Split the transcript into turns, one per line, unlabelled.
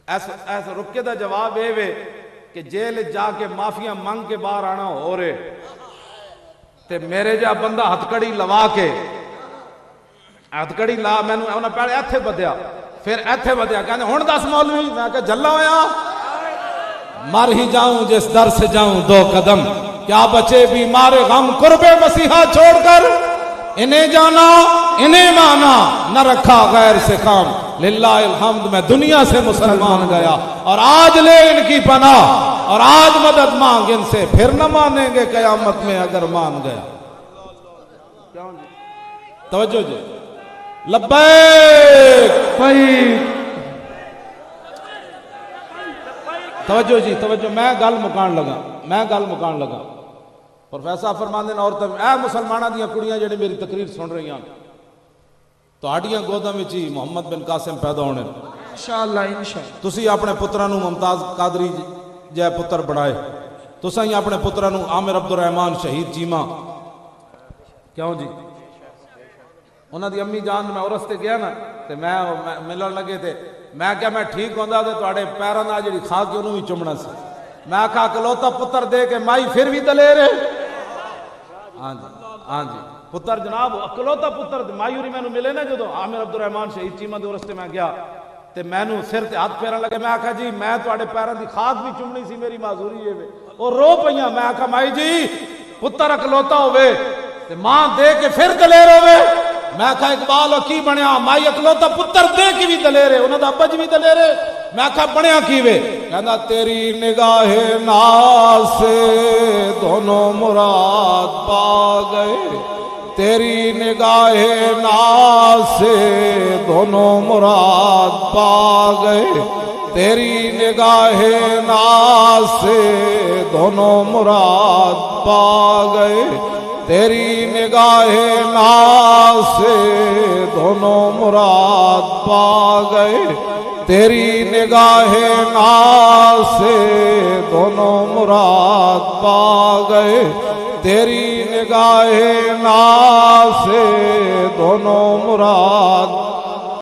S رکے دا جواب اے وے کہ جیل جا کے معافیاں منگ کے باہر آنا ہو رہے تے میرے جا بندہ ہتھکڑی لوا کے ہتھکڑی لا میں انہیں پہلے ایتھے بدیا پھر ایتھے بدیا کہنے ہن دس مولوی میں کہ جھلا ہویا مر ہی جاؤں جس در سے جاؤں دو قدم کیا بچے بیمار غم قرب مسیحا چھوڑ کر انہیں جانا انہیں مانا نہ رکھا غیر سے کام للہ الحمد میں دنیا سے مسلمان گیا اور آج لے ان کی پناہ اور آج مدد مانگ ان سے پھر نہ مانیں گے قیامت میں اگر مان گیا توجہ جی لبیک توجہ جی توجہ میں گل مکان لگا پروفیسر فرماندے نے عورتاں اے مسلمانہ دیاں کڑیاں جڑے میری تقریر سن رہی ہیں تو ہڈیاں گوداں وچ ہی محمد بن قاسم پیدا ہونے
انشاءاللہ انشاءاللہ
تسی اپنے پتراں نو ممتاز قادری جے پتر بڑھائے تساں ہی اپنے پتراں نو عامر عبدالرحمان شہید چیمہ کیوں جی انہاں دی امی جان میں عرس تے گیا نا تے میں ملن لگے تے میں کہا میں ٹھیک ہوندا تے تواڈے پیراں نال جڑی کھا کے انہوں بھی چمنا سی میں کہا اکلوتا پتر دے کے مائی پھر بھی دلیر ہے ہاں جی پتر جناب اکلوتا پتر مائی ہوری میں ملے نا جدو عامر عبدالرحمان شہید چیمہ دے رستے میں گیا تے میں نو سر تے ہاتھ پیران لگے میں کہا جی میں تواڈے پیراں دی خاک بھی چمنی سی میری معذوری ہے اور رو پئیاں میں کہا مائی جی پتر اکلوتا ہوئے تے ماں دے کے پھر دلیر ہوئے میں کہا اقبال کی بنیا مائی اکلوتا پتر دے کی بھی دلیر ہے انہاں دا ابا جی بھی دلیر ہے میں کہا بنیا کیوے کہنا تیری نگاہ ناز سے دونوں مراد پا گئے تیری نگاہ ناز سے دونوں مراد پا گئے تیری نگاہ ناز سے دونوں مراد پا گئے تیری نگاہ ناز سے دونوں مراد پا گئے تیری نگاہ ناز سے دونوں مراد پا گئے تیری نگاہ ناز سے دونوں مراد